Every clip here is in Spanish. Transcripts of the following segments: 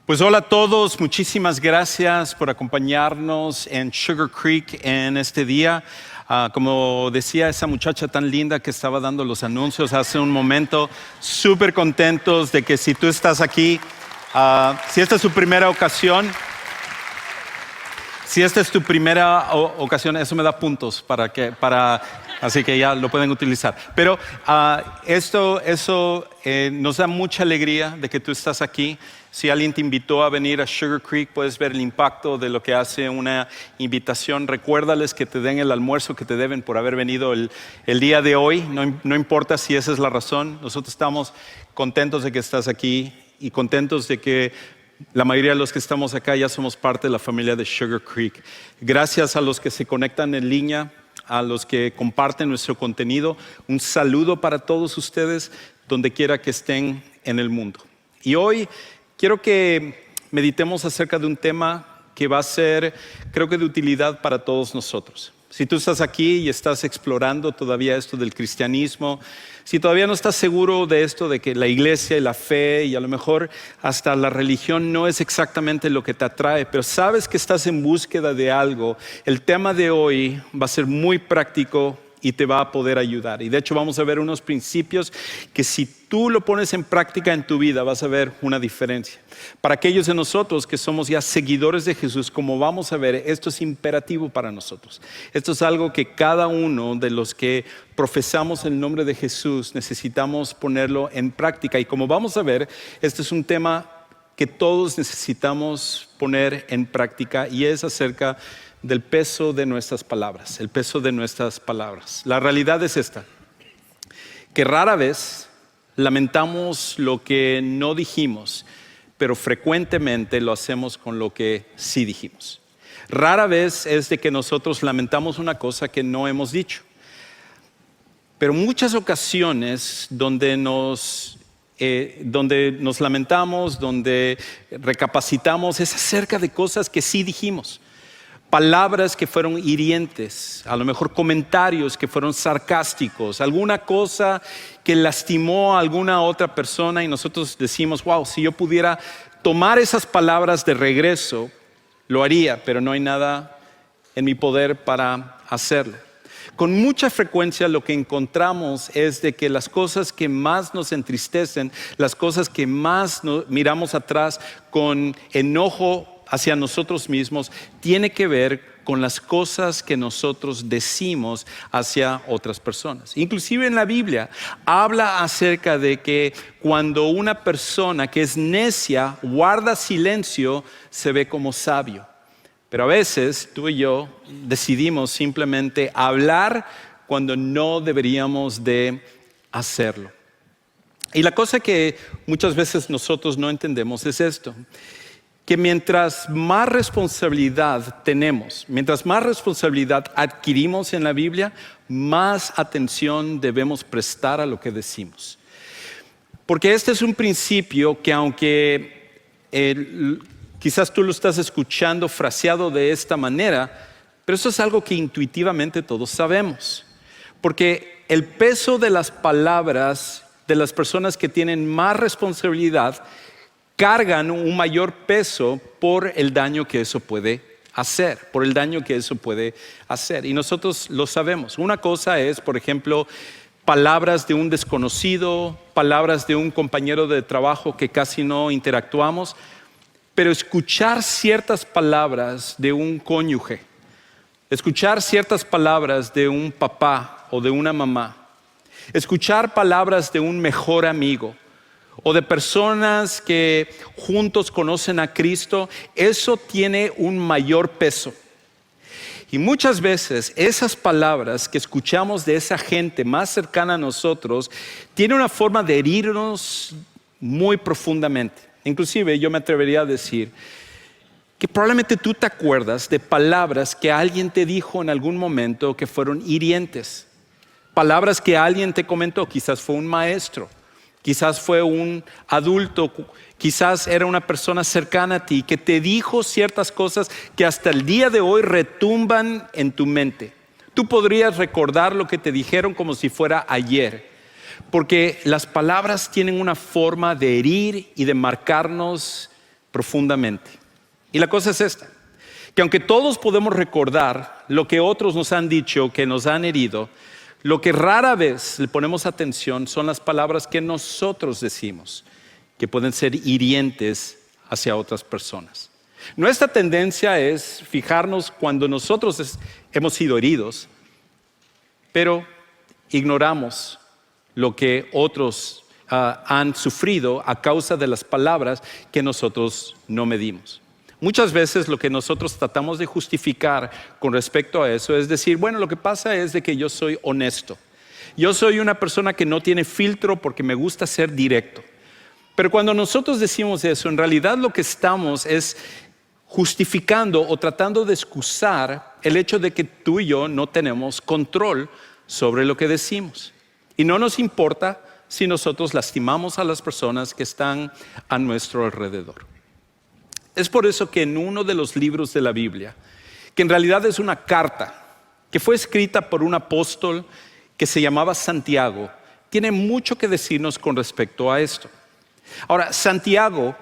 Pues hola a todos, muchísimas gracias por acompañarnos en Sugar Creek en este día. Como decía esa muchacha tan linda que estaba dando los anuncios hace un momento, súper contentos de que si tú estás aquí, si esta es tu primera ocasión, eso me da puntos así que ya lo pueden utilizar. Pero eso nos da mucha alegría de que tú estás aquí. Si alguien te invitó a venir a Sugar Creek, puedes ver el impacto de lo que hace una invitación. Recuérdales que te den el almuerzo que te deben por haber venido el día de hoy. No importa si esa es la razón. Nosotros estamos contentos de que estás aquí y contentos de que la mayoría de los que estamos acá ya somos parte de la familia de Sugar Creek. Gracias a los que se conectan en línea, a los que comparten nuestro contenido. Un saludo para todos ustedes, donde quiera que estén en el mundo. Y hoy quiero que meditemos acerca de un tema que va a ser, creo que de utilidad para todos nosotros. Si tú estás aquí y estás explorando todavía esto del cristianismo, si todavía no estás seguro de esto, de que la iglesia y la fe y a lo mejor hasta la religión no es exactamente lo que te atrae, pero sabes que estás en búsqueda de algo, el tema de hoy va a ser muy práctico y te va a poder ayudar. Y de hecho vamos a ver unos principios que si tú lo pones en práctica en tu vida vas a ver una diferencia. Para aquellos de nosotros que somos ya seguidores de Jesús, como vamos a ver, esto es imperativo para nosotros. Esto es algo que cada uno de los que profesamos el nombre de Jesús necesitamos ponerlo en práctica. Y como vamos a ver, este es un tema que todos necesitamos poner en práctica y es acerca del peso de nuestras palabras, el peso de nuestras palabras. La realidad es esta, que rara vez lamentamos lo que no dijimos, pero frecuentemente lo hacemos con lo que sí dijimos. Rara vez es de que nosotros lamentamos una cosa que no hemos dicho, pero muchas ocasiones donde nos lamentamos, donde recapacitamos, es acerca de cosas que sí dijimos. Palabras que fueron hirientes, a lo mejor comentarios que fueron sarcásticos, alguna cosa que lastimó a alguna otra persona y nosotros decimos, wow, si yo pudiera tomar esas palabras de regreso, lo haría, pero no hay nada en mi poder para hacerlo. Con mucha frecuencia lo que encontramos es de que las cosas que más nos entristecen, las cosas que más miramos atrás con enojo hacia nosotros mismos, tiene que ver con las cosas que nosotros decimos hacia otras personas. Inclusive en la Biblia habla acerca de que cuando una persona que es necia guarda silencio, se ve como sabio. Pero a veces tú y yo decidimos simplemente hablar cuando no deberíamos de hacerlo. Y la cosa que muchas veces nosotros no entendemos es esto, que mientras más responsabilidad tenemos, mientras más responsabilidad adquirimos en la Biblia, más atención debemos prestar a lo que decimos. Porque este es un principio que aunque quizás tú lo estás escuchando fraseado de esta manera, pero eso es algo que intuitivamente todos sabemos. Porque el peso de las palabras de las personas que tienen más responsabilidad cargan un mayor peso por el daño que eso puede hacer, Y nosotros lo sabemos. Una cosa es, por ejemplo, palabras de un desconocido, palabras de un compañero de trabajo que casi no interactuamos, pero escuchar ciertas palabras de un cónyuge, escuchar ciertas palabras de un papá o de una mamá, escuchar palabras de un mejor amigo, o de personas que juntos conocen a Cristo, eso tiene un mayor peso. Y muchas veces esas palabras que escuchamos de esa gente más cercana a nosotros tienen una forma de herirnos muy profundamente. Inclusive yo me atrevería a decir que probablemente tú te acuerdas de palabras que alguien te dijo en algún momento que fueron hirientes. Palabras que alguien te comentó, quizás fue un maestro, quizás fue un adulto, quizás era una persona cercana a ti que te dijo ciertas cosas que hasta el día de hoy retumban en tu mente. Tú podrías recordar lo que te dijeron como si fuera ayer, porque las palabras tienen una forma de herir y de marcarnos profundamente. Y la cosa es esta, que aunque todos podemos recordar lo que otros nos han dicho, que nos han herido, lo que rara vez le ponemos atención son las palabras que nosotros decimos, que pueden ser hirientes hacia otras personas. Nuestra tendencia es fijarnos cuando nosotros hemos sido heridos, pero ignoramos lo que otros han sufrido a causa de las palabras que nosotros no medimos. Muchas veces lo que nosotros tratamos de justificar con respecto a eso es decir, bueno, lo que pasa es de que yo soy honesto. Yo soy una persona que no tiene filtro porque me gusta ser directo. Pero cuando nosotros decimos eso, en realidad lo que estamos es justificando o tratando de excusar el hecho de que tú y yo no tenemos control sobre lo que decimos. Y no nos importa si nosotros lastimamos a las personas que están a nuestro alrededor. Es por eso que en uno de los libros de la Biblia, que en realidad es una carta, que fue escrita por un apóstol que se llamaba Santiago, tiene mucho que decirnos con respecto a esto. Ahora, Santiago,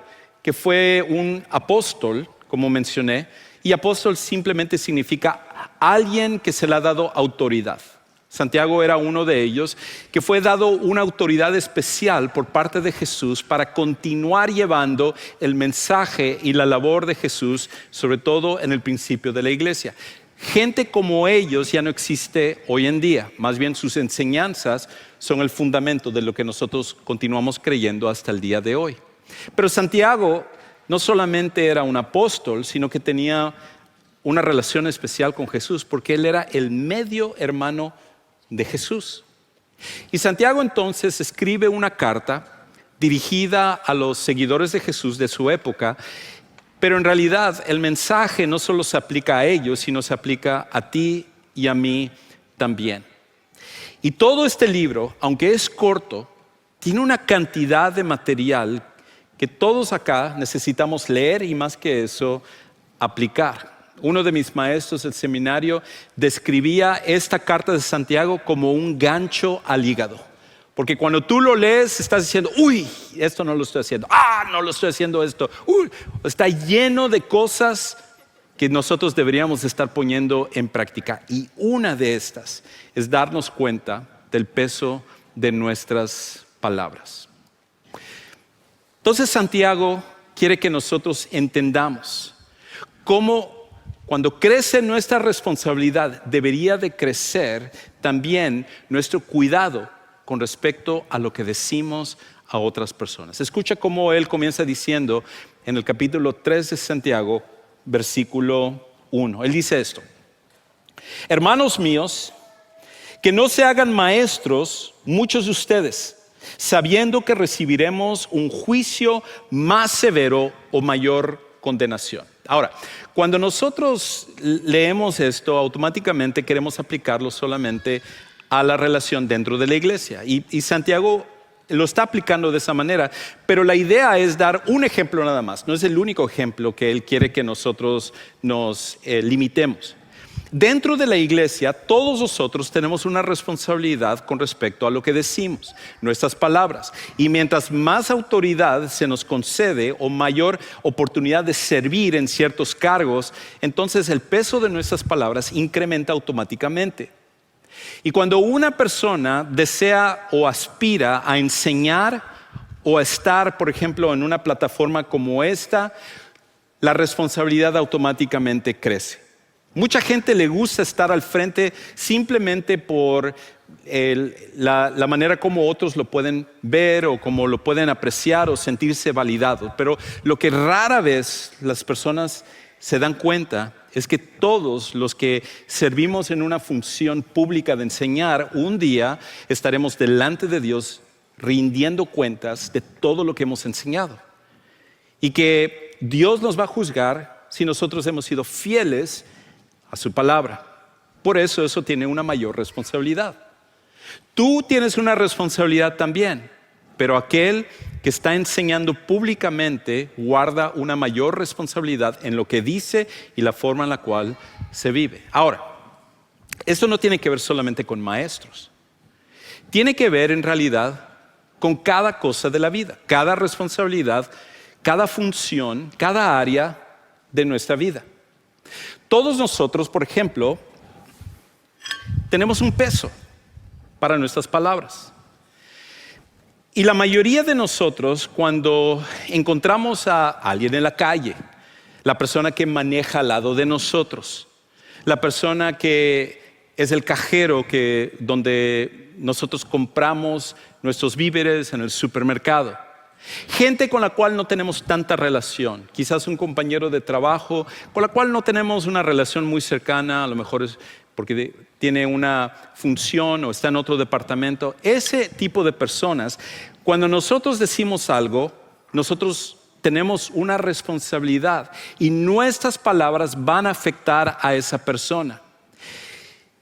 que fue un apóstol, como mencioné, y apóstol simplemente significa alguien que se le ha dado autoridad. Santiago era uno de ellos, que fue dado una autoridad especial por parte de Jesús para continuar llevando el mensaje y la labor de Jesús, sobre todo en el principio de la iglesia. Gente como ellos ya no existe hoy en día, más bien sus enseñanzas son el fundamento de lo que nosotros continuamos creyendo hasta el día de hoy. Pero Santiago no solamente era un apóstol, sino que tenía una relación especial con Jesús, porque él era el medio hermano de Jesús. Y Santiago entonces escribe una carta dirigida a los seguidores de Jesús de su época, pero en realidad el mensaje no solo se aplica a ellos, sino se aplica a ti y a mí también. Y todo este libro, aunque es corto, tiene una cantidad de material que todos acá necesitamos leer y más que eso, aplicar. Uno de mis maestros del seminario describía esta carta de Santiago como un gancho al hígado. Porque cuando tú lo lees estás diciendo, uy, esto no lo estoy haciendo, no lo estoy haciendo esto. Está lleno de cosas que nosotros deberíamos estar poniendo en práctica. Y una de estas es darnos cuenta del peso de nuestras palabras. Entonces Santiago quiere que nosotros entendamos cómo cuando crece nuestra responsabilidad, debería de crecer también nuestro cuidado con respecto a lo que decimos a otras personas. Escucha cómo él comienza diciendo en el capítulo 3 de Santiago, versículo 1. Él dice esto: hermanos míos, que no se hagan maestros muchos de ustedes, sabiendo que recibiremos un juicio más severo o mayor condenación. Ahora, cuando nosotros leemos esto, automáticamente queremos aplicarlo solamente a la relación dentro de la iglesia. Y Santiago lo está aplicando de esa manera, pero la idea es dar un ejemplo nada más. No es el único ejemplo que él quiere que nosotros nos limitemos. Dentro de la iglesia, todos nosotros tenemos una responsabilidad con respecto a lo que decimos, nuestras palabras. Y mientras más autoridad se nos concede o mayor oportunidad de servir en ciertos cargos, entonces el peso de nuestras palabras incrementa automáticamente. Y cuando una persona desea o aspira a enseñar o a estar, por ejemplo, en una plataforma como esta, la responsabilidad automáticamente crece. Mucha gente le gusta estar al frente simplemente por la manera como otros lo pueden ver o como lo pueden apreciar o sentirse validados. Pero lo que rara vez las personas se dan cuenta es que todos los que servimos en una función pública de enseñar, un día estaremos delante de Dios rindiendo cuentas de todo lo que hemos enseñado. Y que Dios nos va a juzgar si nosotros hemos sido fieles a su palabra. Por eso tiene una mayor responsabilidad. Tú tienes una responsabilidad también, pero aquel que está enseñando públicamente guarda una mayor responsabilidad en lo que dice y la forma en la cual se vive. Ahora, esto no tiene que ver solamente con maestros. Tiene que ver en realidad con cada cosa de la vida, cada responsabilidad cada función, cada área de nuestra vida. Todos nosotros, por ejemplo, tenemos un peso para nuestras palabras. Y la mayoría de nosotros, cuando encontramos a alguien en la calle, la persona que maneja al lado de nosotros, la persona que es el cajero donde nosotros compramos nuestros víveres en el supermercado, gente con la cual no tenemos tanta relación, quizás un compañero de trabajo con la cual no tenemos una relación muy cercana, a lo mejor es porque tiene una función o está en otro departamento. Ese tipo de personas, cuando nosotros decimos algo, nosotros tenemos una responsabilidad y nuestras palabras van a afectar a esa persona.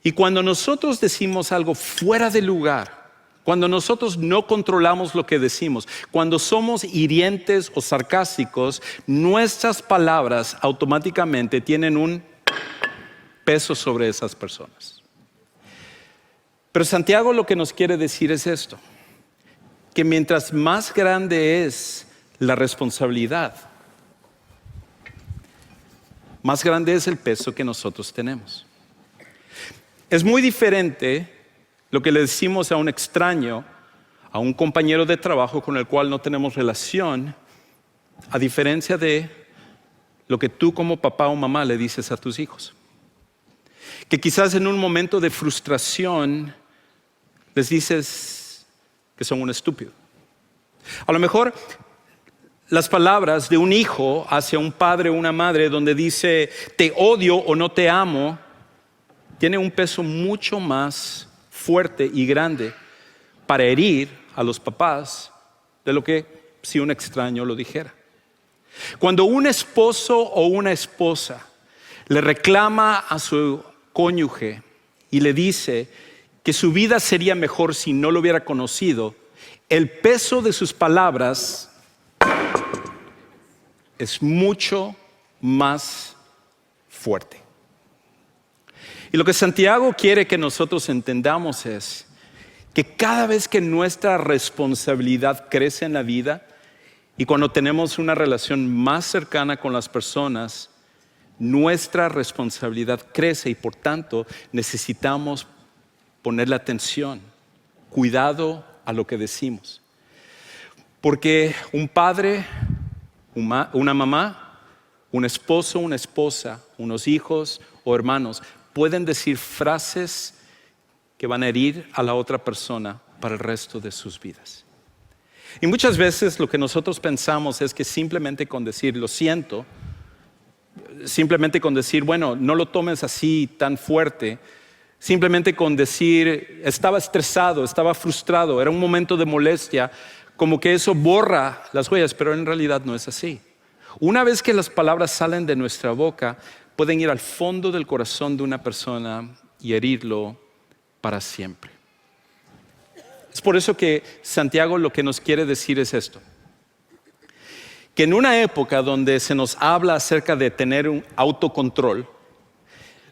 Y cuando nosotros decimos algo fuera de lugar, cuando nosotros no controlamos lo que decimos, cuando somos hirientes o sarcásticos, nuestras palabras automáticamente tienen un peso sobre esas personas. Pero Santiago lo que nos quiere decir es esto, que mientras más grande es la responsabilidad, más grande es el peso que nosotros tenemos. Es muy diferente lo que le decimos a un extraño, a un compañero de trabajo con el cual no tenemos relación, a diferencia de lo que tú como papá o mamá le dices a tus hijos. Que quizás en un momento de frustración les dices que son un estúpido. A lo mejor las palabras de un hijo hacia un padre o una madre donde dice te odio o no te amo, tiene un peso mucho más fuerte y grande para herir a los papás de lo que si un extraño lo dijera. Cuando un esposo o una esposa le reclama a su cónyuge y le dice que su vida sería mejor si no lo hubiera conocido, el peso de sus palabras es mucho más fuerte. Y lo que Santiago quiere que nosotros entendamos es que cada vez que nuestra responsabilidad crece en la vida y cuando tenemos una relación más cercana con las personas, nuestra responsabilidad crece y por tanto necesitamos ponerle atención, cuidado a lo que decimos. Porque un padre, una mamá, un esposo, una esposa, unos hijos o hermanos pueden decir frases que van a herir a la otra persona para el resto de sus vidas. Y muchas veces lo que nosotros pensamos es que simplemente con decir lo siento, simplemente con decir, bueno, no lo tomes así tan fuerte, simplemente con decir, estaba estresado, estaba frustrado, era un momento de molestia, como que eso borra las huellas, pero en realidad no es así. Una vez que las palabras salen de nuestra boca, pueden ir al fondo del corazón de una persona y herirlo para siempre. Es por eso que Santiago lo que nos quiere decir es esto. Que en una época donde se nos habla acerca de tener un autocontrol,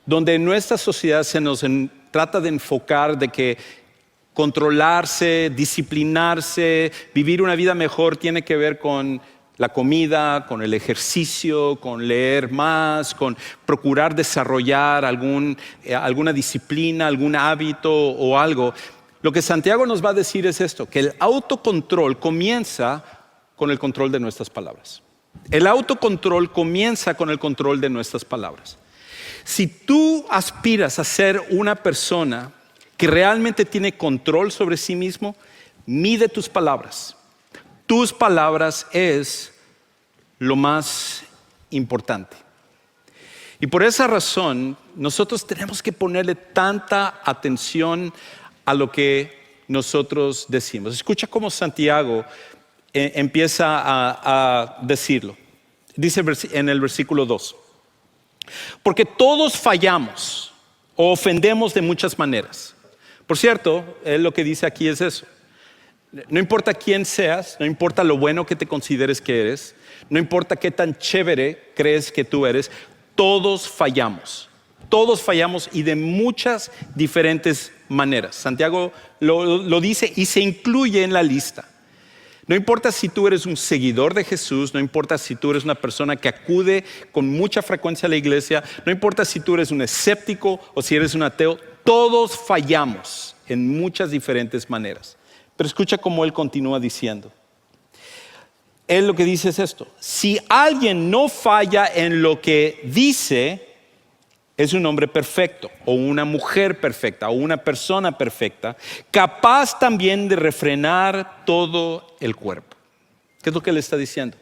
donde en nuestra sociedad se nos trata de enfocar de que controlarse, disciplinarse, vivir una vida mejor tiene que ver con la comida, con el ejercicio, con leer más, con procurar desarrollar alguna disciplina, algún hábito o algo. Lo que Santiago nos va a decir es esto, que el autocontrol comienza con el control de nuestras palabras. El autocontrol comienza con el control de nuestras palabras. Si tú aspiras a ser una persona que realmente tiene control sobre sí mismo, mide tus palabras. Tus palabras es lo más importante. Y por esa razón, nosotros tenemos que ponerle tanta atención a lo que nosotros decimos. Escucha cómo Santiago empieza a decirlo. Dice en el versículo 2. Porque todos fallamos o ofendemos de muchas maneras. Por cierto, él lo que dice aquí es eso. No importa quién seas, no importa lo bueno que te consideres que eres, no importa qué tan chévere crees que tú eres, todos fallamos. Todos fallamos y de muchas diferentes maneras. Santiago lo dice y se incluye en la lista. No importa si tú eres un seguidor de Jesús, no importa si tú eres una persona que acude con mucha frecuencia a la iglesia, no importa si tú eres un escéptico o si eres un ateo, todos fallamos en muchas diferentes maneras. Pero escucha cómo él continúa diciendo. Él lo que dice es esto: si alguien no falla en lo que dice, es un hombre perfecto, o una mujer perfecta, o una persona perfecta, capaz también de refrenar todo el cuerpo. ¿Qué es lo que él está diciendo?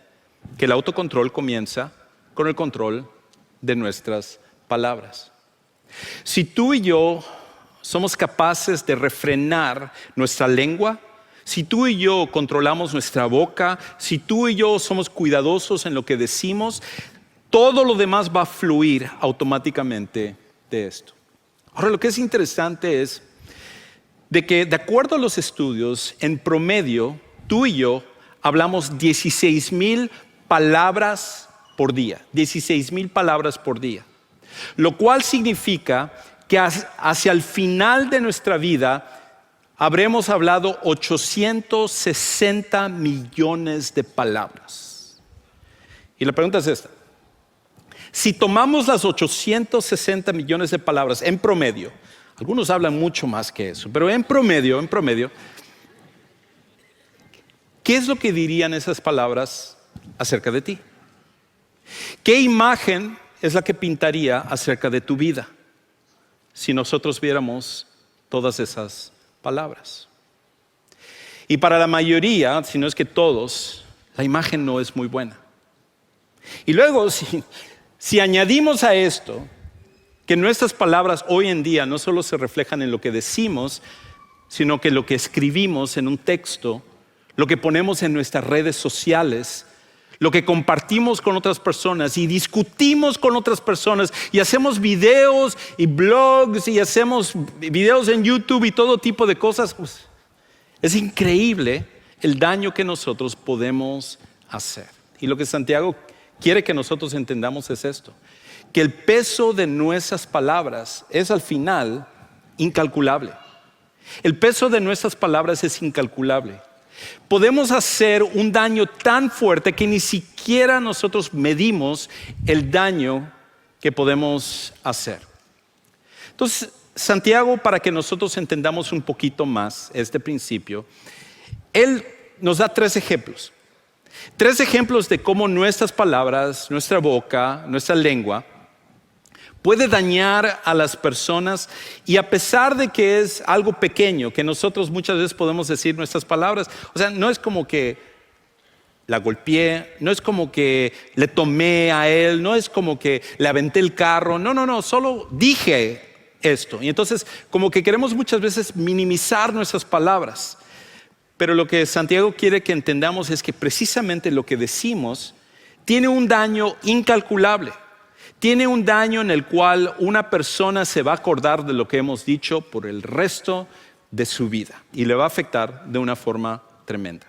Que el autocontrol comienza con el control de nuestras palabras. Si tú y yo somos capaces de refrenar nuestra lengua, si tú y yo controlamos nuestra boca, si tú y yo somos cuidadosos en lo que decimos, todo lo demás va a fluir automáticamente de esto. Ahora, lo que es interesante es de que, de acuerdo a los estudios, en promedio, tú y yo hablamos 16,000 palabras por día. 16,000 palabras por día. Lo cual significa que hacia el final de nuestra vida habremos hablado 860 millones de palabras. Y la pregunta es esta. Si tomamos las 860 millones de palabras en promedio, algunos hablan mucho más que eso, pero en promedio, ¿qué es lo que dirían esas palabras acerca de ti? ¿Qué imagen es la que pintaría acerca de tu vida si nosotros viéramos todas esas palabras? Y para la mayoría, si no es que todos, la imagen no es muy buena. Y luego, si añadimos a esto que nuestras palabras hoy en día no solo se reflejan en lo que decimos, sino que lo que escribimos en un texto, lo que ponemos en nuestras redes sociales, lo que compartimos con otras personas y discutimos con otras personas y hacemos videos y blogs y hacemos videos en YouTube y todo tipo de cosas, pues, es increíble el daño que nosotros podemos hacer. Y lo que Santiago quiere que nosotros entendamos es esto: que el peso de nuestras palabras es al final incalculable. El peso de nuestras palabras es incalculable. Podemos hacer un daño tan fuerte que ni siquiera nosotros medimos el daño que podemos hacer. Entonces, Santiago, para que nosotros entendamos un poquito más este principio, él nos da 3 ejemplos. 3 ejemplos de cómo nuestras palabras, nuestra boca, nuestra lengua puede dañar a las personas, y a pesar de que es algo pequeño, que nosotros muchas veces podemos decir nuestras palabras, o sea, no es como que la golpeé, no es como que le tomé a él, no es como que le aventé el carro, no, solo dije esto. Y entonces como que queremos muchas veces minimizar nuestras palabras. Pero lo que Santiago quiere que entendamos es que precisamente lo que decimos tiene un daño incalculable. Tiene un daño en el cual una persona se va a acordar de lo que hemos dicho por el resto de su vida y le va a afectar de una forma tremenda.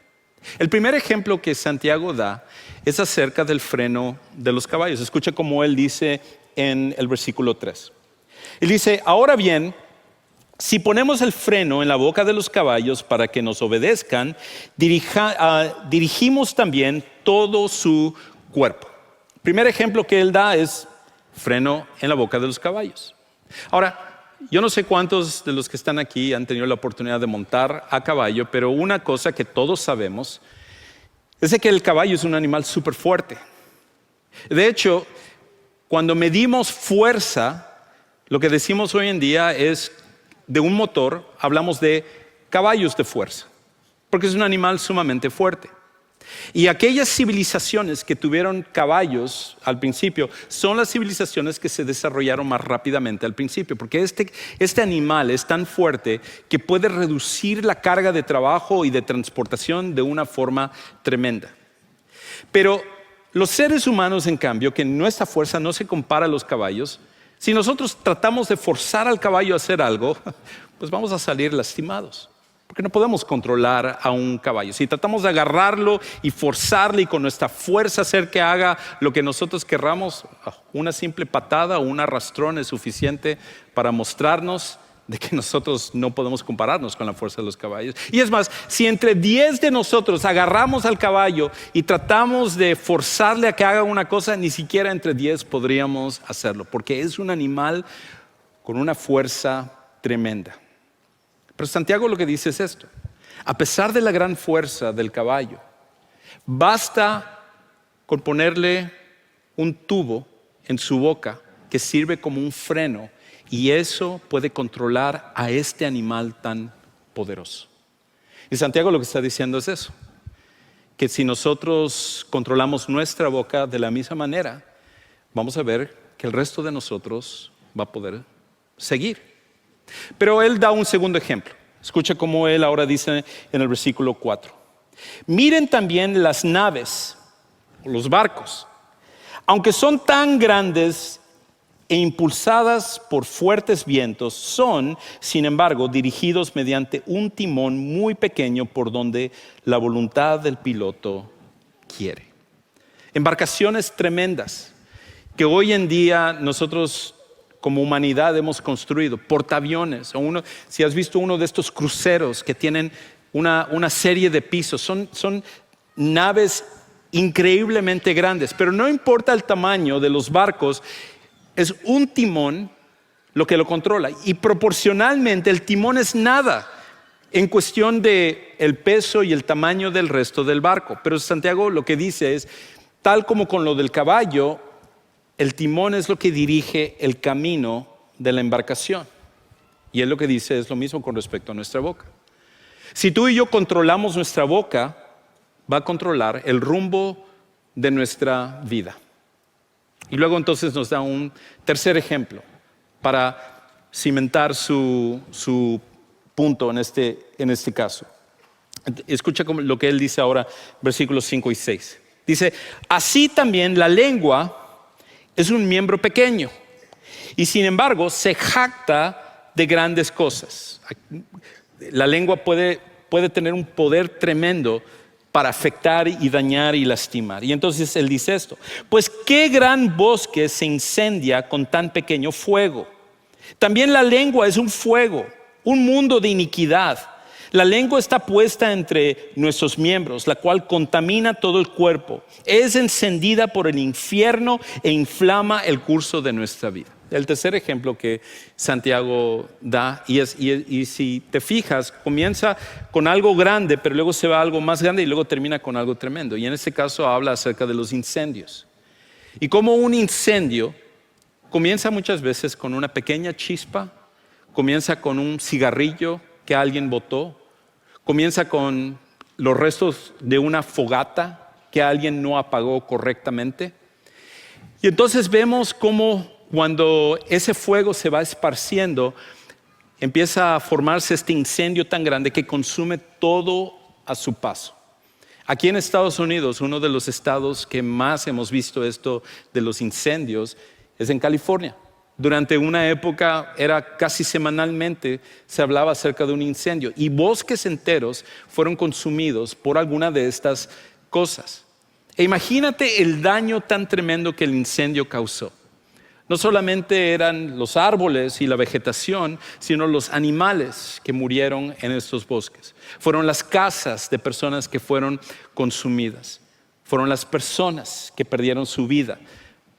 El primer ejemplo que Santiago da es acerca del freno de los caballos. Escucha cómo él dice en el versículo 3. Él dice: ahora bien, si ponemos el freno en la boca de los caballos para que nos obedezcan, dirigimos también todo su cuerpo. El primer ejemplo que él da es freno en la boca de los caballos. Ahora, yo no sé cuántos de los que están aquí han tenido la oportunidad de montar a caballo, pero una cosa que todos sabemos es de que el caballo es un animal súper fuerte. De hecho, cuando medimos fuerza, lo que decimos hoy en día es de un motor, hablamos de caballos de fuerza, porque es un animal sumamente fuerte. Y aquellas civilizaciones que tuvieron caballos al principio son las civilizaciones que se desarrollaron más rápidamente al principio, porque este animal es tan fuerte que puede reducir la carga de trabajo y de transportación de una forma tremenda. Pero los seres humanos, en cambio, que nuestra fuerza no se compara a los caballos, si nosotros tratamos de forzar al caballo a hacer algo, pues vamos a salir lastimados. Porque no podemos controlar a un caballo. Si tratamos de agarrarlo y forzarle y con nuestra fuerza hacer que haga lo que nosotros querramos, una simple patada o un arrastrón es suficiente para mostrarnos de que nosotros no podemos compararnos con la fuerza de los caballos. Y es más, si entre 10 de nosotros agarramos al caballo y tratamos de forzarle a que haga una cosa, ni siquiera entre 10 podríamos hacerlo, porque es un animal con una fuerza tremenda. Pero Santiago lo que dice es esto: a pesar de la gran fuerza del caballo, basta con ponerle un tubo en su boca que sirve como un freno, y eso puede controlar a este animal tan poderoso. Y Santiago lo que está diciendo es eso, que si nosotros controlamos nuestra boca de la misma manera, vamos a ver que el resto de nosotros va a poder seguir. Pero él da un segundo ejemplo. Escucha cómo él ahora dice en el versículo 4. Miren también las naves, los barcos, aunque son tan grandes e impulsadas por fuertes vientos, son, sin embargo, dirigidos mediante un timón muy pequeño por donde la voluntad del piloto quiere. Embarcaciones tremendas que hoy en día nosotros como humanidad hemos construido, portaaviones, si has visto uno de estos cruceros que tienen una serie de pisos, son naves increíblemente grandes, pero no importa el tamaño de los barcos, es un timón lo que lo controla, y proporcionalmente el timón es nada en cuestión de el peso y el tamaño del resto del barco. Pero Santiago lo que dice es, tal como con lo del caballo, el timón es lo que dirige el camino de la embarcación, y él lo que dice es lo mismo con respecto a nuestra boca. Si tú y yo controlamos nuestra boca, va a controlar el rumbo de nuestra vida. Y luego entonces nos da un tercer ejemplo para cimentar su punto en este caso. Escucha lo que él dice ahora, versículos 5 y 6. Dice, así también la lengua es un miembro pequeño y sin embargo se jacta de grandes cosas. La lengua puede tener un poder tremendo para afectar y dañar y lastimar. Y entonces él dice esto: pues qué gran bosque se incendia con tan pequeño fuego. También la lengua es un fuego, un mundo de iniquidad. La lengua está puesta entre nuestros miembros, la cual contamina todo el cuerpo. Es encendida por el infierno e inflama el curso de nuestra vida. El tercer ejemplo que Santiago da, y si te fijas, comienza con algo grande, pero luego se va a algo más grande y luego termina con algo tremendo. Y en este caso habla acerca de los incendios. Y como un incendio comienza muchas veces con una pequeña chispa, comienza con un cigarrillo que alguien botó, comienza con los restos de una fogata que alguien no apagó correctamente. Y entonces vemos cómo cuando ese fuego se va esparciendo, empieza a formarse este incendio tan grande que consume todo a su paso. Aquí en Estados Unidos, uno de los estados que más hemos visto esto de los incendios es en California. Durante una época era casi semanalmente se hablaba acerca de un incendio y bosques enteros fueron consumidos por alguna de estas cosas. E imagínate el daño tan tremendo que el incendio causó. No solamente eran los árboles y la vegetación, sino los animales que murieron en estos bosques. Fueron las casas de personas que fueron consumidas. Fueron las personas que perdieron su vida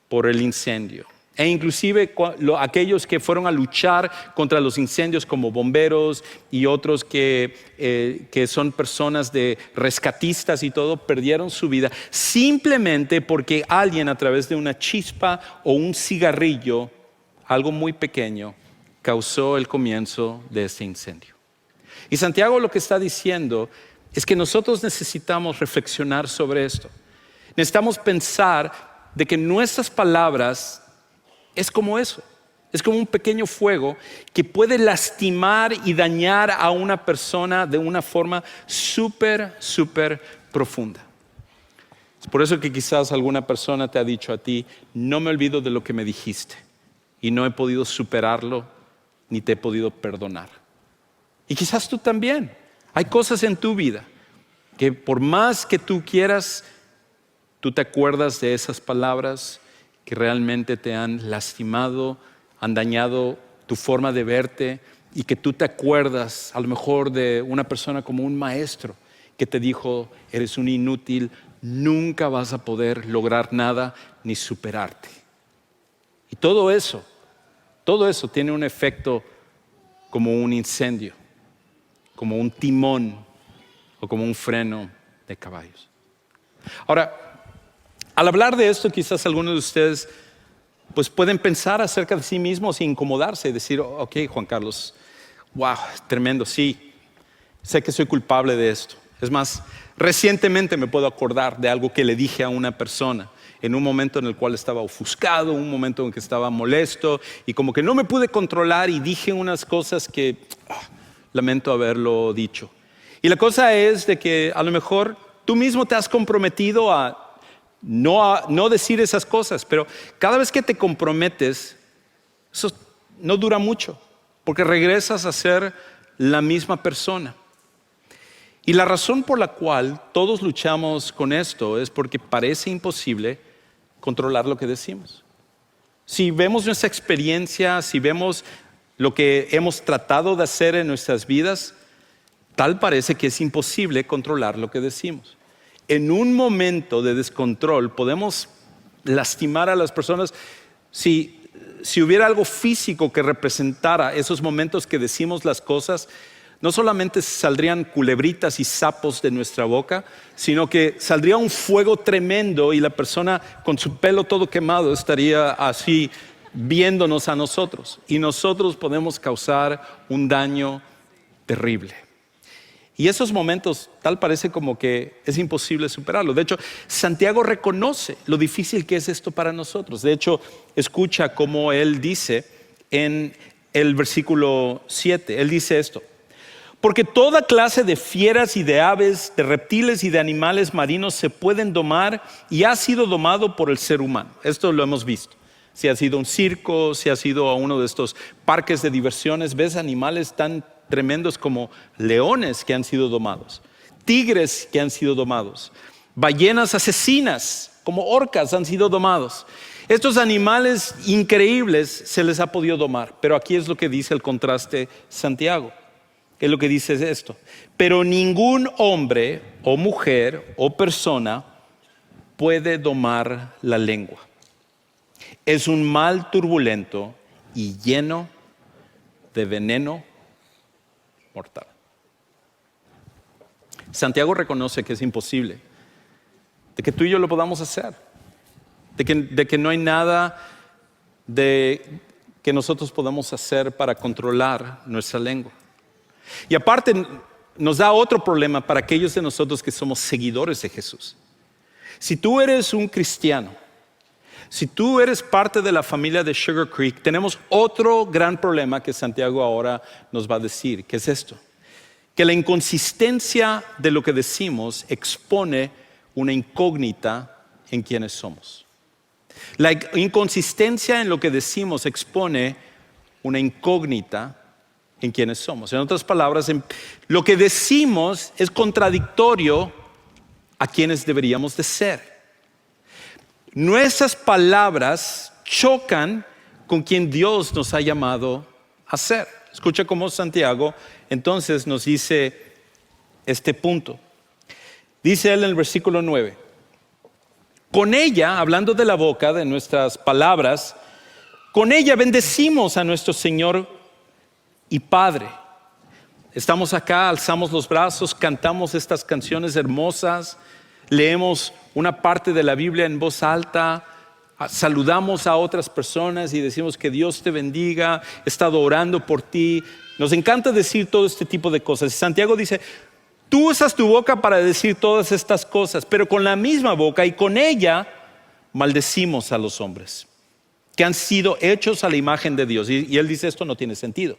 por el incendio. E inclusive aquellos que fueron a luchar contra los incendios como bomberos y otros que son personas de rescatistas y todo, perdieron su vida simplemente porque alguien a través de una chispa o un cigarrillo, algo muy pequeño, causó el comienzo de este incendio. Y Santiago lo que está diciendo es que nosotros necesitamos reflexionar sobre esto. Necesitamos pensar de que nuestras palabras es como eso, es como un pequeño fuego que puede lastimar y dañar a una persona de una forma súper profunda. Es por eso que quizás alguna persona te ha dicho a ti, no me olvido de lo que me dijiste y no he podido superarlo ni te he podido perdonar. Y quizás tú también. Hay cosas en tu vida que por más que tú quieras, tú te acuerdas de esas palabras que realmente te han lastimado, han dañado tu forma de verte y que tú te acuerdas a lo mejor de una persona como un maestro que te dijo, eres un inútil, nunca vas a poder lograr nada ni superarte. Y todo eso tiene un efecto como un incendio, como un timón o como un freno de caballos. Ahora, al hablar de esto, quizás algunos de ustedes pues pueden pensar acerca de sí mismos e incomodarse y decir, ok, Juan Carlos, wow, tremendo, sí, sé que soy culpable de esto. Es más, recientemente me puedo acordar de algo que le dije a una persona en un momento en el cual estaba ofuscado, un momento en que estaba molesto y como que no me pude controlar y dije unas cosas que lamento haberlo dicho. Y la cosa es de que a lo mejor tú mismo te has comprometido a no decir esas cosas, pero cada vez que te comprometes, eso no dura mucho, porque regresas a ser la misma persona. Y la razón por la cual todos luchamos con esto es porque parece imposible controlar lo que decimos. Si vemos nuestra experiencia, si vemos lo que hemos tratado de hacer en nuestras vidas, tal parece que es imposible controlar lo que decimos. En un momento de descontrol podemos lastimar a las personas. Si hubiera algo físico que representara esos momentos que decimos las cosas, no solamente saldrían culebritas y sapos de nuestra boca, sino que saldría un fuego tremendo y la persona con su pelo todo quemado estaría así viéndonos a nosotros. Y nosotros podemos causar un daño terrible. Y esos momentos tal parece como que es imposible superarlo. De hecho, Santiago reconoce lo difícil que es esto para nosotros. De hecho, escucha cómo él dice en el versículo 7. Él dice esto: porque toda clase de fieras y de aves, de reptiles y de animales marinos se pueden domar y ha sido domado por el ser humano. Esto lo hemos visto. Si has ido a un circo, si has ido a uno de estos parques de diversiones, ves animales tan tremendos como leones que han sido domados, tigres que han sido domados, ballenas asesinas como orcas han sido domados. Estos animales increíbles se les ha podido domar, pero aquí es lo que dice el contraste Santiago. Es lo que dice esto: pero ningún hombre o mujer o persona puede domar la lengua. Es un mal turbulento y lleno de veneno mortal. Santiago reconoce que es imposible, de que tú y yo lo podamos hacer, de que no hay nada que nosotros podamos hacer para controlar nuestra lengua. Y aparte nos da otro problema para aquellos de nosotros que somos seguidores de Jesús. Si tú eres un cristiano, si tú eres parte de la familia de Sugar Creek, tenemos otro gran problema que Santiago ahora nos va a decir, que es esto: que la inconsistencia de lo que decimos expone una incógnita en quienes somos. La inconsistencia en lo que decimos expone una incógnita en quienes somos. En otras palabras, lo que decimos es contradictorio a quienes deberíamos de ser. Nuestras palabras chocan con quien Dios nos ha llamado a ser. Escucha cómo Santiago entonces nos dice este punto. Dice él en el versículo 9: con ella, hablando de la boca, de nuestras palabras, con ella bendecimos a nuestro Señor y Padre. Estamos acá, alzamos los brazos, cantamos estas canciones hermosas, leemos una parte de la Biblia en voz alta, saludamos a otras personas y decimos que Dios te bendiga, he estado orando por ti. Nos encanta decir todo este tipo de cosas. Santiago dice: tú usas tu boca para decir todas estas cosas, pero con la misma boca y con ella maldecimos a los hombres que han sido hechos a la imagen de Dios. Y él dice: esto no tiene sentido.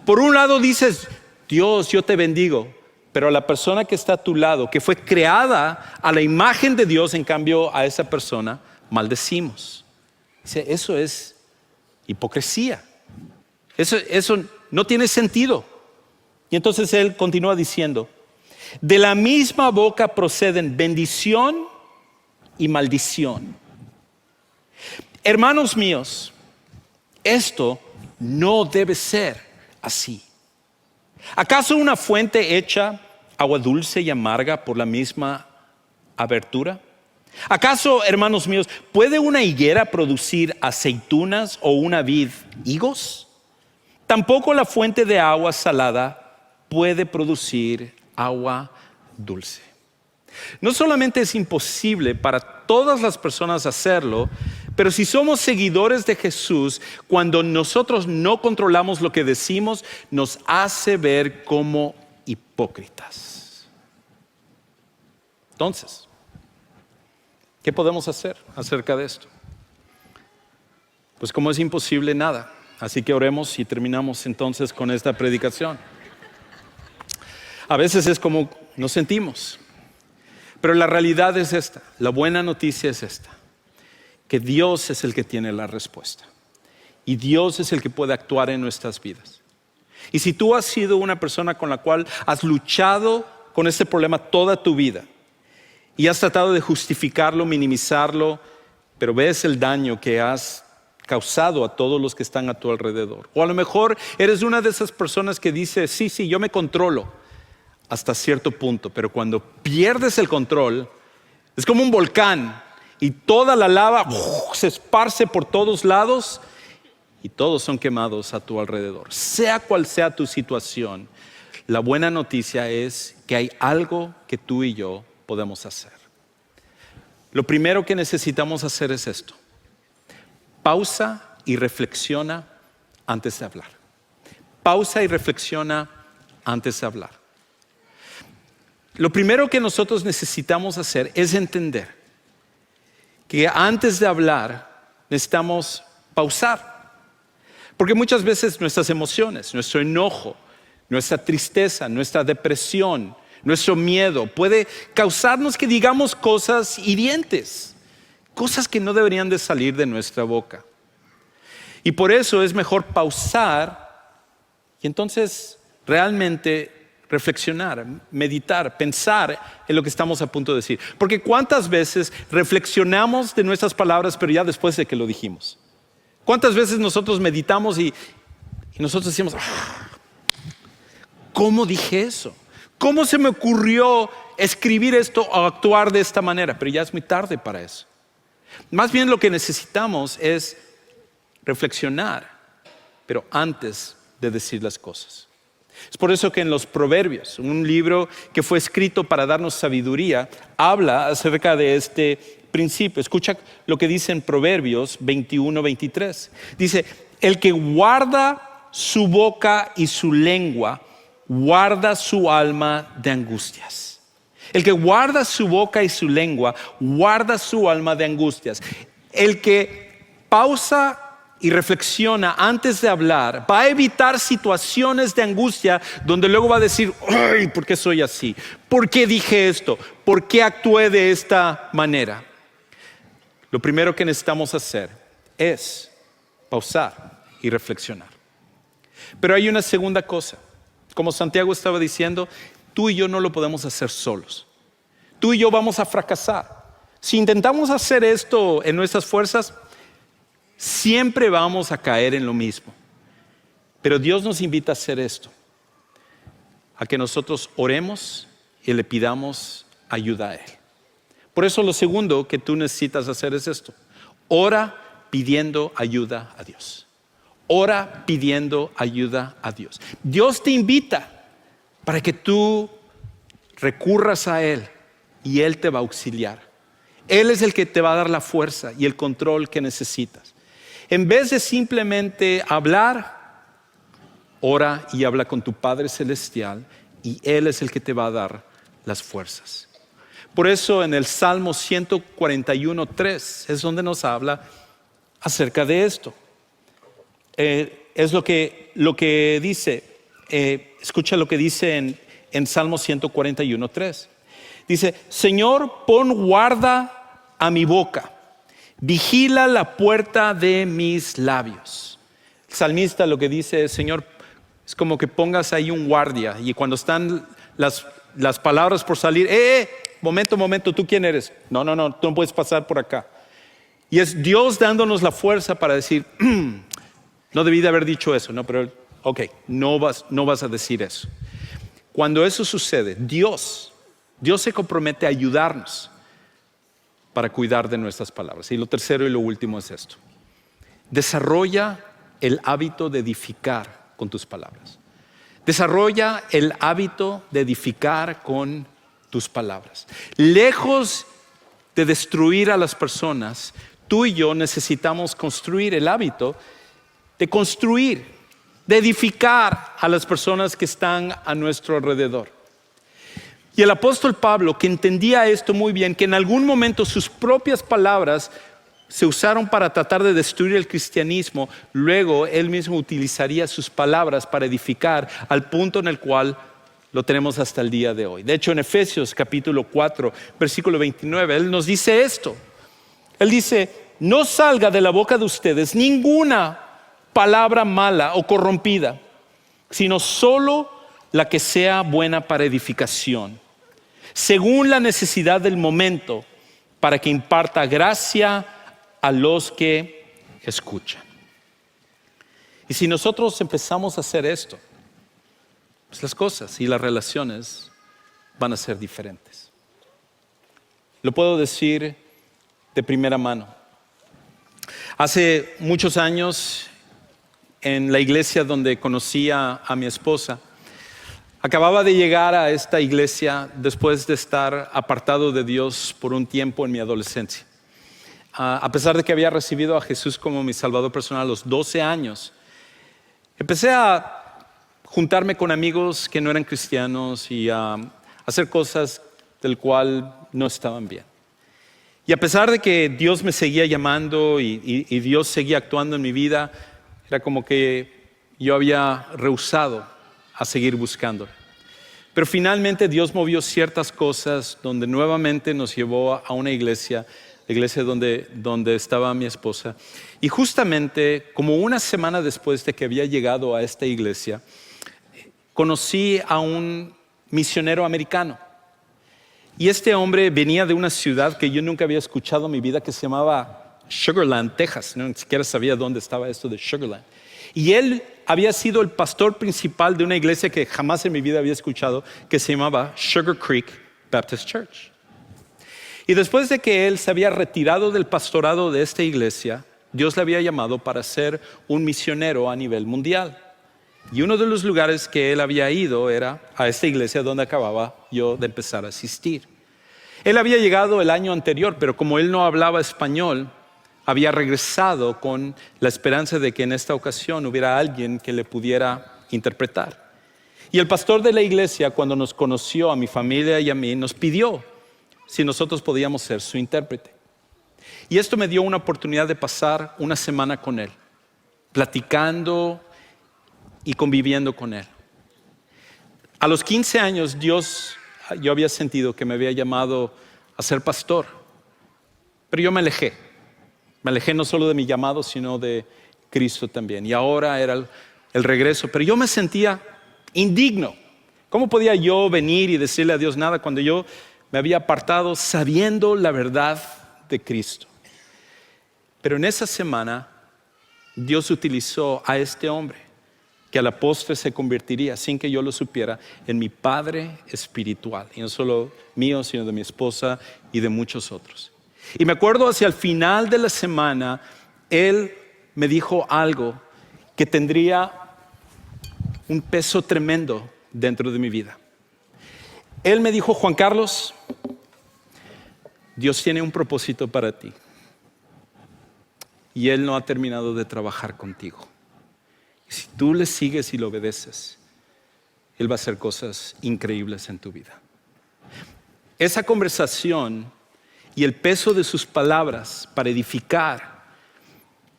Por un lado dices: Dios, yo te bendigo, pero a la persona que está a tu lado, que fue creada a la imagen de Dios, en cambio a esa persona maldecimos. Dice: eso es hipocresía. Eso no tiene sentido. Y entonces él continúa diciendo: de la misma boca proceden bendición y maldición. Hermanos míos, esto no debe ser así. ¿Acaso una fuente echa agua dulce y amarga por la misma abertura? ¿Acaso, hermanos míos, puede una higuera producir aceitunas o una vid higos? Tampoco la fuente de agua salada puede producir agua dulce. No solamente es imposible para todas las personas hacerlo, pero si somos seguidores de Jesús, cuando nosotros no controlamos lo que decimos, nos hace ver como hipócritas. Entonces, ¿qué podemos hacer acerca de esto? Pues como es imposible nada, así que oremos y terminamos entonces con esta predicación. A veces es como nos sentimos, pero la realidad es esta, la buena noticia es esta, que Dios es el que tiene la respuesta y Dios es el que puede actuar en nuestras vidas. Y si tú has sido una persona con la cual has luchado con este problema toda tu vida, y has tratado de justificarlo, minimizarlo, pero ves el daño que has causado a todos los que están a tu alrededor. O a lo mejor eres una de esas personas que dice, sí, yo me controlo hasta cierto punto, pero cuando pierdes el control, es como un volcán y toda la lava se esparce por todos lados y todos son quemados a tu alrededor. Sea cual sea tu situación, la buena noticia es que hay algo que tú y yo podemos hacer. Lo primero que necesitamos hacer es esto: pausa y reflexiona antes de hablar. Pausa y reflexiona antes de hablar. Lo primero que nosotros necesitamos hacer es entender que antes de hablar necesitamos pausar. Porque muchas veces nuestras emociones, nuestro enojo, nuestra tristeza, nuestra depresión, nuestro miedo puede causarnos que digamos cosas hirientes, cosas que no deberían de salir de nuestra boca. Y por eso es mejor pausar y entonces realmente reflexionar, meditar, pensar en lo que estamos a punto de decir. Porque ¿cuántas veces reflexionamos de nuestras palabras pero ya después de que lo dijimos? ¿Cuántas veces nosotros meditamos y nosotros decimos, ¿cómo dije eso? ¿Cómo se me ocurrió escribir esto o actuar de esta manera? Pero ya es muy tarde para eso. Más bien lo que necesitamos es reflexionar, pero antes de decir las cosas. Es por eso que en los Proverbios, un libro que fue escrito para darnos sabiduría, habla acerca de este principio. Escucha lo que dice en Proverbios 21-23. Dice, el que guarda su boca y su lengua, guarda su alma de angustias. El que guarda su boca y su lengua, guarda su alma de angustias. El que pausa y reflexiona antes de hablar, va a evitar situaciones de angustia donde luego va a decir, ay, ¿por qué soy así? ¿Por qué dije esto? ¿Por qué actué de esta manera? Lo primero que necesitamos hacer es pausar y reflexionar. Pero hay una segunda cosa. Como Santiago estaba diciendo, tú y yo no lo podemos hacer solos. Tú y yo vamos a fracasar. Si intentamos hacer esto en nuestras fuerzas, siempre vamos a caer en lo mismo. Pero Dios nos invita a hacer esto, a que nosotros oremos y le pidamos ayuda a Él. Por eso lo segundo que tú necesitas hacer es esto: ora pidiendo ayuda a Dios. Ora pidiendo ayuda a Dios. Dios te invita para que tú recurras a Él y Él te va a auxiliar. Él es el que te va a dar la fuerza y el control que necesitas. En vez de simplemente hablar, ora y habla con tu Padre Celestial y Él es el que te va a dar las fuerzas. Por eso en el Salmo 141:3 es donde nos habla acerca de esto. Es lo que dice, escucha lo que dice en Salmo 141:3. Dice, Señor, pon guarda a mi boca, vigila la puerta de mis labios. El salmista lo que dice es, Señor, es como que pongas ahí un guardia y cuando están las palabras por salir, momento, ¿tú quién eres? No, tú no puedes pasar por acá. Y es Dios dándonos la fuerza para decir, no debí de haber dicho eso, no, pero Ok, no vas a decir eso. Cuando eso sucede, Dios se compromete a ayudarnos para cuidar de nuestras palabras. Y lo tercero y lo último es esto. Desarrolla el hábito de edificar con tus palabras. Desarrolla el hábito de edificar con tus palabras. Lejos de destruir a las personas, tú y yo necesitamos construir el hábito de construir, de edificar a las personas que están a nuestro alrededor. Y el apóstol Pablo, que entendía esto muy bien, que en algún momento sus propias palabras se usaron para tratar de destruir el cristianismo, luego él mismo utilizaría sus palabras para edificar al punto en el cual lo tenemos hasta el día de hoy. De hecho, en Efesios capítulo 4, versículo 29, él nos dice esto. Él dice, no salga de la boca de ustedes ninguna palabra mala o corrompida, sino solo la que sea buena para edificación, según la necesidad del momento, para que imparta gracia a los que escuchan. Y si nosotros empezamos a hacer esto, pues las cosas y las relaciones van a ser diferentes. Lo puedo decir de primera mano. Hace muchos años, en la iglesia donde conocí a mi esposa, acababa de llegar a esta iglesia después de estar apartado de Dios por un tiempo en mi adolescencia. A pesar de que había recibido a Jesús como mi Salvador personal a los 12 años, empecé a juntarme con amigos que no eran cristianos y a hacer cosas del cual no estaban bien. Y a pesar de que Dios me seguía llamando y Dios seguía actuando en mi vida, era como que yo había rehusado a seguir buscando. Pero finalmente Dios movió ciertas cosas donde nuevamente nos llevó a una iglesia, la iglesia donde estaba mi esposa. Y justamente como una semana después de que había llegado a esta iglesia, conocí a un misionero americano. Y este hombre venía de una ciudad que yo nunca había escuchado en mi vida, que se llamaba Sugarland, Texas. No, ni siquiera sabía dónde estaba esto de Sugarland. Y él había sido el pastor principal de una iglesia que jamás en mi vida había escuchado, que se llamaba Sugar Creek Baptist Church. Y después de que él se había retirado del pastorado de esta iglesia, Dios le había llamado para ser un misionero a nivel mundial. Y uno de los lugares que él había ido era a esta iglesia donde acababa yo de empezar a asistir. Él había llegado el año anterior, pero como él no hablaba español, había regresado con la esperanza de que en esta ocasión hubiera alguien que le pudiera interpretar. Y el pastor de la iglesia, cuando nos conoció a mi familia y a mí, nos pidió si nosotros podíamos ser su intérprete. Y esto me dio una oportunidad de pasar una semana con él, platicando y conviviendo con él. A los 15 años yo había sentido que me había llamado a ser pastor, pero yo me alejé. Me alejé no solo de mi llamado, sino de Cristo también. Y ahora era el regreso, pero yo me sentía indigno. ¿Cómo podía yo venir y decirle a Dios nada cuando yo me había apartado sabiendo la verdad de Cristo? Pero en esa semana Dios utilizó a este hombre, que a la postre se convertiría, sin que yo lo supiera, en mi padre espiritual. Y no solo mío, sino de mi esposa y de muchos otros. Y me acuerdo hacia el final de la semana, él me dijo algo que tendría un peso tremendo dentro de mi vida. Él me dijo, Juan Carlos, Dios tiene un propósito para ti. Y Él no ha terminado de trabajar contigo. Si tú le sigues y le obedeces, Él va a hacer cosas increíbles en tu vida. Esa conversación y el peso de sus palabras para edificar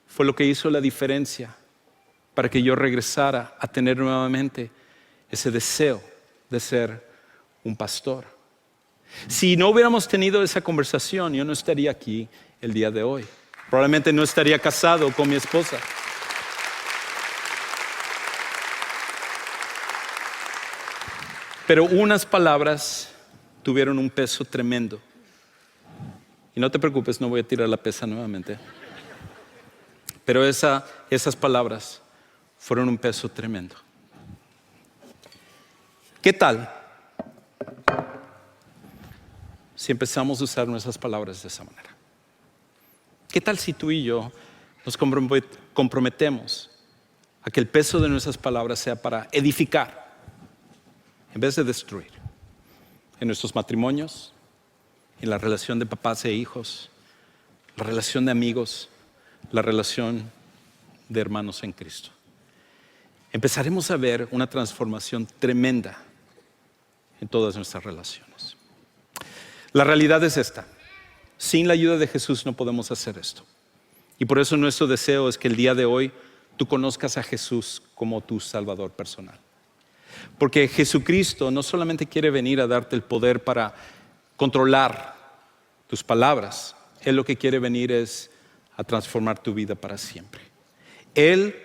fue lo que hizo la diferencia para que yo regresara a tener nuevamente ese deseo de ser un pastor. Si no hubiéramos tenido esa conversación, yo no estaría aquí el día de hoy. Probablemente no estaría casado con mi esposa. Pero unas palabras tuvieron un peso tremendo. Y no te preocupes, no voy a tirar la pesa nuevamente. Pero esas palabras fueron un peso tremendo. ¿Qué tal si empezamos a usar nuestras palabras de esa manera? ¿Qué tal si tú y yo nos comprometemos a que el peso de nuestras palabras sea para edificar en vez de destruir? En nuestros matrimonios, en la relación de papás e hijos, la relación de amigos, la relación de hermanos en Cristo. Empezaremos a ver una transformación tremenda en todas nuestras relaciones. La realidad es esta: sin la ayuda de Jesús no podemos hacer esto. Y por eso nuestro deseo es que el día de hoy tú conozcas a Jesús como tu Salvador personal. Porque Jesucristo no solamente quiere venir a darte el poder para controlar tus palabras. Él lo que quiere venir es a transformar tu vida para siempre. Él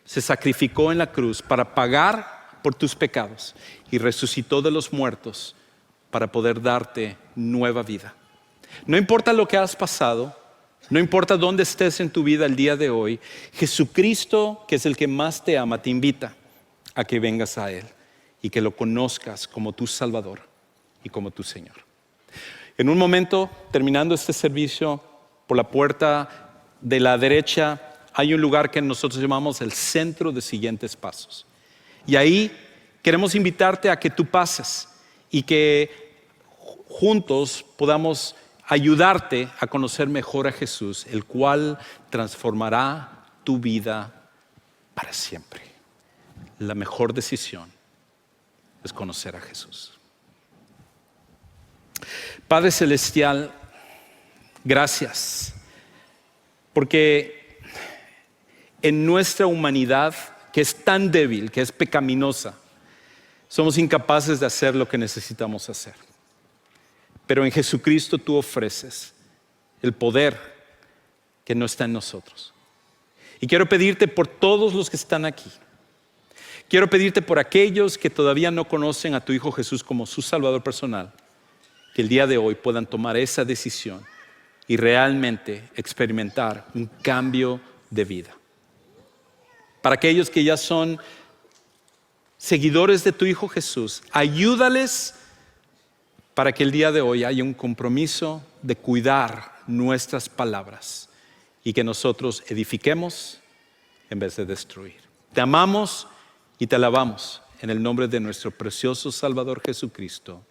se sacrificó en la cruz para pagar por tus pecados y resucitó de los muertos para poder darte nueva vida. No importa lo que has pasado, no importa dónde estés en tu vida el día de hoy, Jesucristo, que es el que más te ama, te invita a que vengas a Él y que lo conozcas como tu Salvador y como tu Señor. En un momento, terminando este servicio, por la puerta de la derecha hay un lugar que nosotros llamamos el Centro de Siguientes Pasos. Y ahí queremos invitarte a que tú pases y que juntos podamos ayudarte a conocer mejor a Jesús, el cual transformará tu vida para siempre. La mejor decisión es conocer a Jesús. Padre Celestial, gracias, porque en nuestra humanidad, que es tan débil, que es pecaminosa, somos incapaces de hacer lo que necesitamos hacer. Pero en Jesucristo tú ofreces el poder que no está en nosotros. Y quiero pedirte por todos los que están aquí. Quiero pedirte por aquellos que todavía no conocen a tu Hijo Jesús como su Salvador personal, que el día de hoy puedan tomar esa decisión y realmente experimentar un cambio de vida. Para aquellos que ya son seguidores de tu Hijo Jesús, ayúdales para que el día de hoy haya un compromiso de cuidar nuestras palabras y que nosotros edifiquemos en vez de destruir. Te amamos y te alabamos en el nombre de nuestro precioso Salvador Jesucristo.